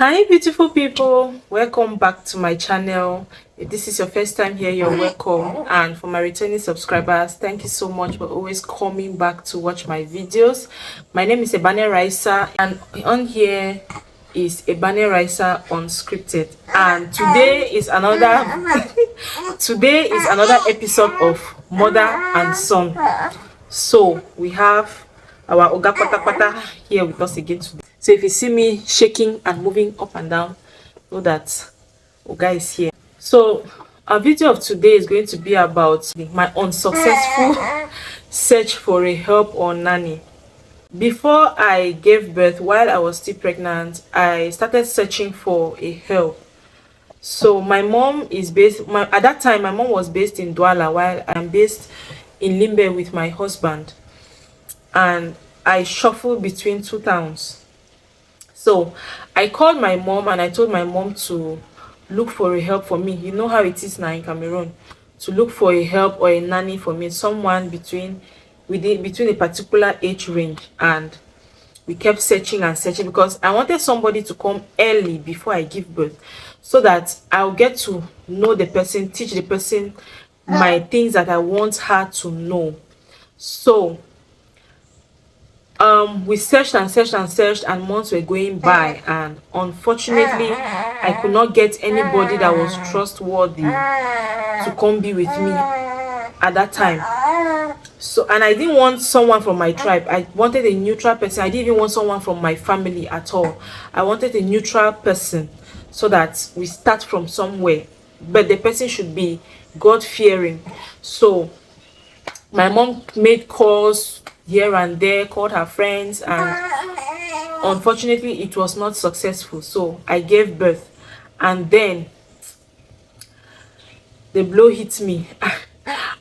Hi beautiful people, welcome back to my channel. If this is your first time here, you're welcome, and for my returning subscribers, thank you so much for always coming back to watch my videos. My name is Ebane Raisa, and on here is Ebane Raisa Unscripted, and today is another episode of Mother and Son. So we have our Oga Pata Pata here with us again today. So if you see me shaking and moving up and down, know that Oga is here. So our video of today is going to be about my unsuccessful search for a help or nanny. Before I gave birth, while I was still pregnant, I started searching for a help. So my mom is based at that time my mom was based in Douala while I'm based in Limbe with my husband, and I shuffled between two towns. So I called my mom and I told my mom to look for a help for me. You know how it is now in Cameroon, to look for a help or a nanny for me, someone between a particular age range. And we kept searching and searching because I wanted somebody to come early before I give birth, so that I'll get to know the person, teach the person my things that I want her to know. So we searched and searched and searched, and months were going by, and unfortunately I could not get anybody that was trustworthy to come be with me at that time. So, and I didn't want someone from my tribe. I wanted a neutral person. I didn't even want someone from my family at all. I wanted a neutral person, so that we start from somewhere, but the person should be God fearing. So my mom made calls here and there, called her friends, and unfortunately it was not successful. So I gave birth, and then the blow hit me.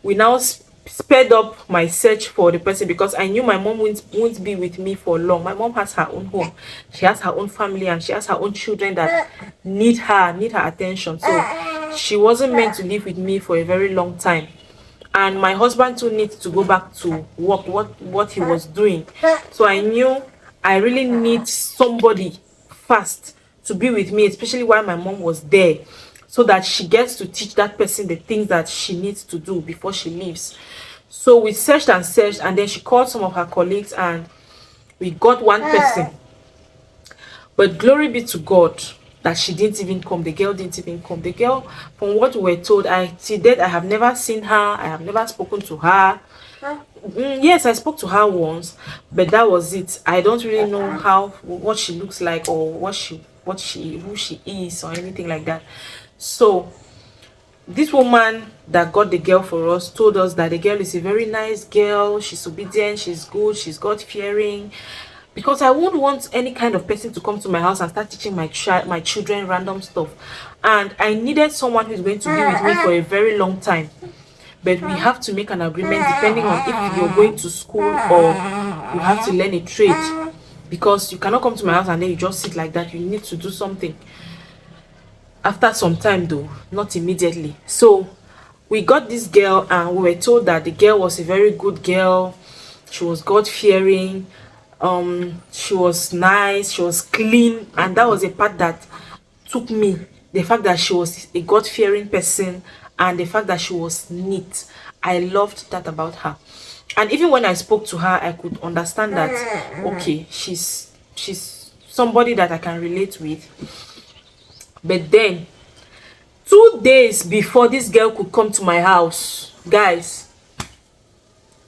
We now sped up my search for the person, because I knew my mom won't be with me for long. My mom has her own home, she has her own family, and she has her own children that need her attention. So she wasn't meant to live with me for a very long time. And my husband too needs to go back to work, what he was doing. So I knew I really need somebody fast to be with me, especially while my mom was there, so that she gets to teach that person the things that she needs to do before she leaves. So we searched and searched, and then she called some of her colleagues, and we got one person. But glory be to God that she didn't even come. The girl didn't even come. The girl, from what we were told, I have never seen her. I have never spoken to her. Yes, I spoke to her once, but that was it. I don't really know what she looks like, or who she is, or anything like that. So this woman that got the girl for us told us that the girl is a very nice girl. She's obedient, she's good, she's God fearing. Because I wouldn't want any kind of person to come to my house and start teaching my children random stuff. And I needed someone who's going to be with me for a very long time. But we have to make an agreement depending on if you're going to school or you have to learn a trade. Because you cannot come to my house and then you just sit like that. You need to do something after some time, though, not immediately. So we got this girl, and we were told that the girl was a very good girl. She was God fearing, she was nice, she was clean, and that was a part that took me. The fact that she was a God fearing person, and the fact that she was neat, I loved that about her. And even when I spoke to her, I could understand that okay, she's somebody that I can relate with. But then 2 days before this girl could come to my house, guys,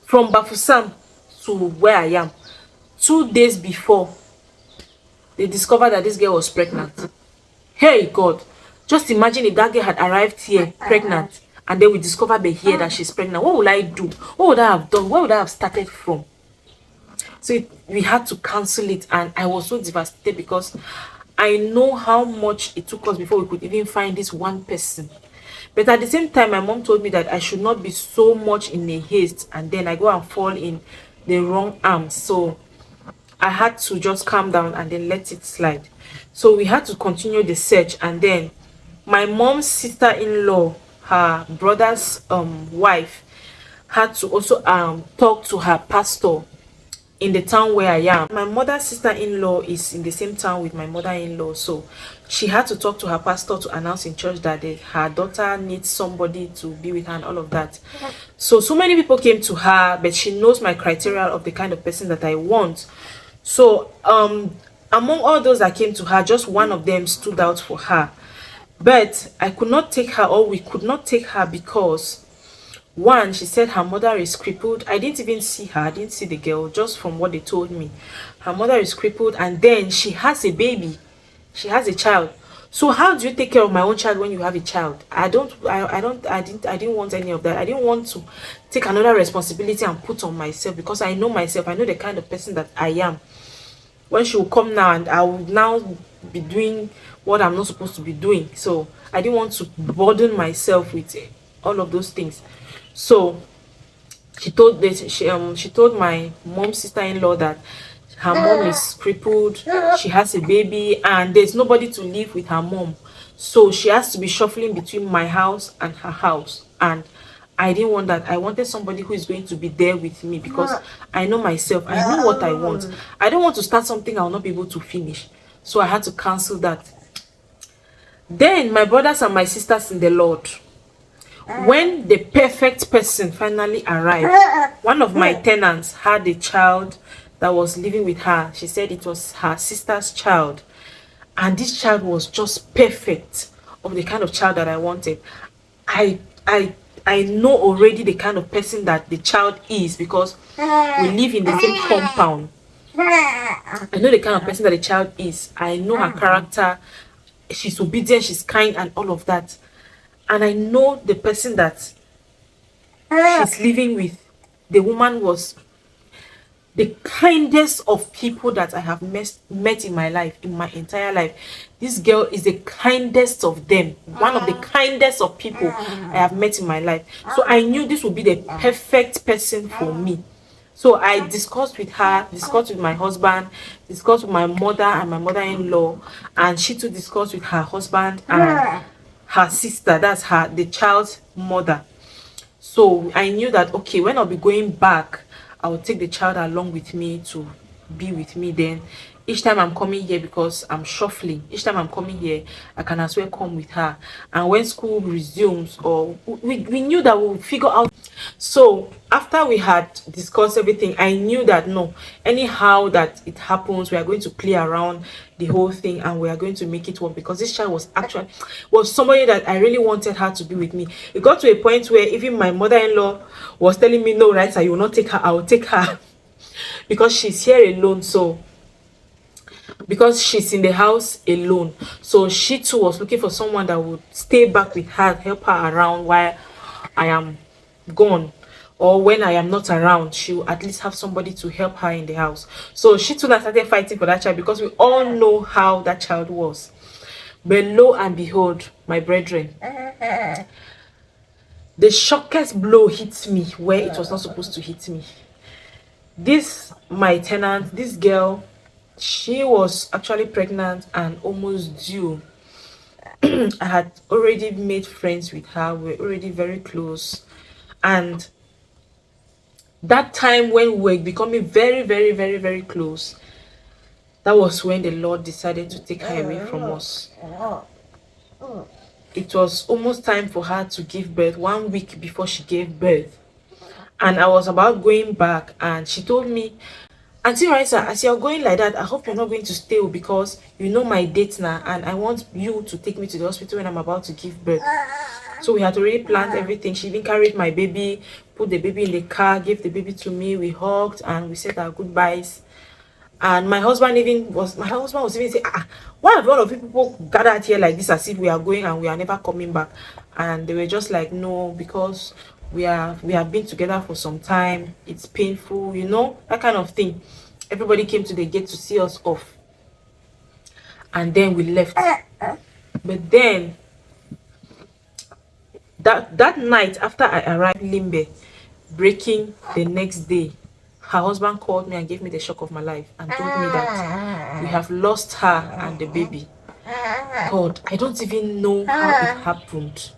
from Bafusam to where I am, 2 days before, they discovered that this girl was pregnant. Hey God, just imagine if that girl had arrived here pregnant, and then we discovered here that she's pregnant. What would I do? What would I have done? Where would I have started from? So we had to cancel it, and I was so devastated, because I know how much it took us before we could even find this one person. But at the same time, my mom told me that I should not be so much in a haste, and then I go and fall in the wrong arms. So I had to just calm down and then let it slide. So we had to continue the search, and then my mom's sister-in-law, her brother's wife, had to also talk to her pastor in the town where I am. My mother's sister-in-law is in the same town with my mother-in-law, so she had to talk to her pastor to announce in church that her daughter needs somebody to be with her and all of that. So many people came to her, but she knows my criteria of the kind of person that I want. So among all those that came to her, just one of them stood out for her, but I could not take her, or we could not take her, because one, she said her mother is crippled. I didn't even see her, I didn't see the girl, just from what they told me. Her mother is crippled, and then she has a baby, she has a child. So how do you take care of my own child when you have a child? I didn't want any of that. I didn't want to take another responsibility and put on myself, because I know myself, I know the kind of person that I am. When she will come now, and I will now be doing what I'm not supposed to be doing, so I didn't want to burden myself with all of those things. So she told she told my mom's sister-in-law that her mom is crippled, she has a baby, and there's nobody to live with her mom, so she has to be shuffling between my house and her house. And I didn't want that. I wanted somebody who is going to be there with me, because I know myself, I know what I want. I don't want to start something I will not be able to finish, so I had to cancel that. Then my brothers and my sisters in the Lord, when the perfect person finally arrived, one of my tenants had a child that was living with her. She said it was her sister's child, and this child was just perfect, of the kind of child that I wanted. I I I know already the kind of person that the child is, because we live in the same compound. I know the kind of person that the child is. I know her character. She's obedient, she's kind, and all of that. And I know the person that she's living with. The woman was the kindest of people that I have met in my life, in my entire life. This girl is the kindest of them, one of the kindest of people I have met in my life. So I knew this would be the perfect person for me. So I discussed with her, discussed with my husband, discussed with my mother and my mother-in-law, and she too discussed with her husband and her sister, that's the child's mother. So I knew that, okay, when I'll be going back, I will take the child along with me to be with me. Then each time I'm coming here, because I'm shuffling, each time I'm coming here, I can as well come with her. And when school resumes, or we knew that we'll figure out. So after we had discussed everything, I knew that no, anyhow that it happens, we are going to play around the whole thing, and we are going to make it work, because this child was somebody that I really wanted her to be with me. It got to a point where even my mother-in-law was telling me, no, right, you will not take her, I will take her. Because she's here alone, so because she's in the house alone, so she too was looking for someone that would stay back with her, help her around while I am gone, or when I am not around, she will at least have somebody to help her in the house. So she too started fighting for that child, because we all know how that child was. But lo and behold, my brethren, the shockest blow hit me where it was not supposed to hit me. This my tenant, this girl, she was actually pregnant and almost due. I had already made friends with her, we're already very close. And that time when we were becoming very, very, very, very close, that was when the Lord decided to take her away from us. It was almost time for her to give birth, 1 week before she gave birth. And I was about going back, and she told me, Auntie Raisa, as you're going like that, I hope you're not going to stay, because you know my date now, and I want you to take me to the hospital when I'm about to give birth. So we had already planned everything. She even carried my baby, put the baby in the car, gave the baby to me, we hugged, and we said our goodbyes. And my husband was even saying, why have all of you people gathered here like this, as if we are going and we are never coming back? And they were just like, no, because we have been together for some time, it's painful, that kind of thing. Everybody came to the gate to see us off, and then we left. But then that night, after I arrived in Limbe, breaking the next day, her husband called me and gave me the shock of my life, and told me that we have lost her and the baby. God, I don't even know how it happened.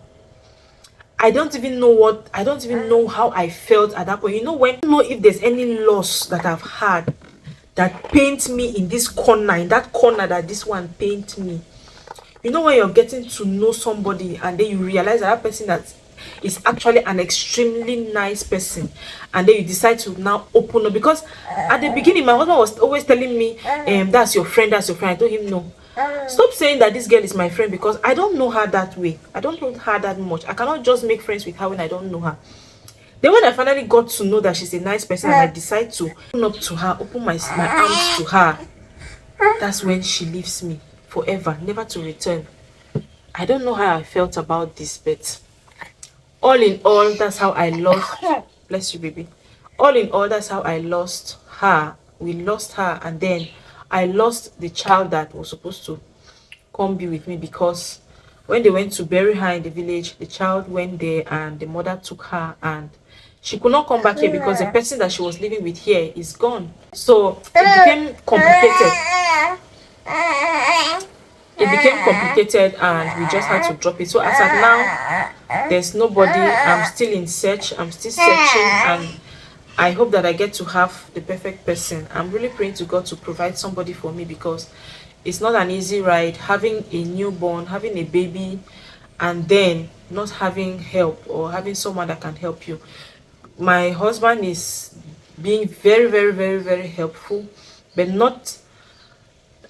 I don't even know what, I don't even know how I felt at that point. You know, when I don't know if there's any loss that I've had that paints me in this corner, in that corner that this one paint me. You know, when you're getting to know somebody and then you realize that that person that is actually an extremely nice person, and then you decide to now open up. Because at the beginning my husband was always telling me, that's your friend, that's your friend. I told him no, stop saying that this girl is my friend, because I don't know her that way. I don't know her that much. I cannot just make friends with her when I don't know her. Then when I finally got to know that she's a nice person and I decide to open up to her, open my arms to her, that's when she leaves me forever, never to return. I don't know how I felt about this, but all in all, that's how I lost. Bless you, baby. All in all, that's how I lost her. We lost her, and then I lost the child that was supposed to come be with me, because when they went to bury her in the village, the child went there and the mother took her, and she could not come back here because the person that she was living with here is gone. So it became complicated. And we just had to drop it. So as at now, there's nobody. I'm still in search. I'm still searching, and I hope that I get to have the perfect person. I'm really praying to God to provide somebody for me, because it's not an easy ride having a newborn, having a baby, and then not having help or having someone that can help you. My husband is being very, very, very, very helpful, but not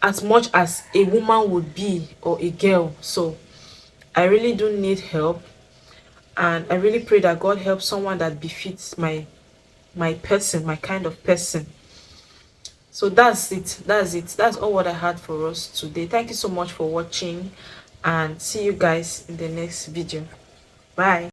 as much as a woman would be, or a girl. So I really do need help, and I really pray that God helps someone that befits my person, my kind of person. So that's it. That's all what I had for us today. Thank you so much for watching, and see you guys in the next video. Bye.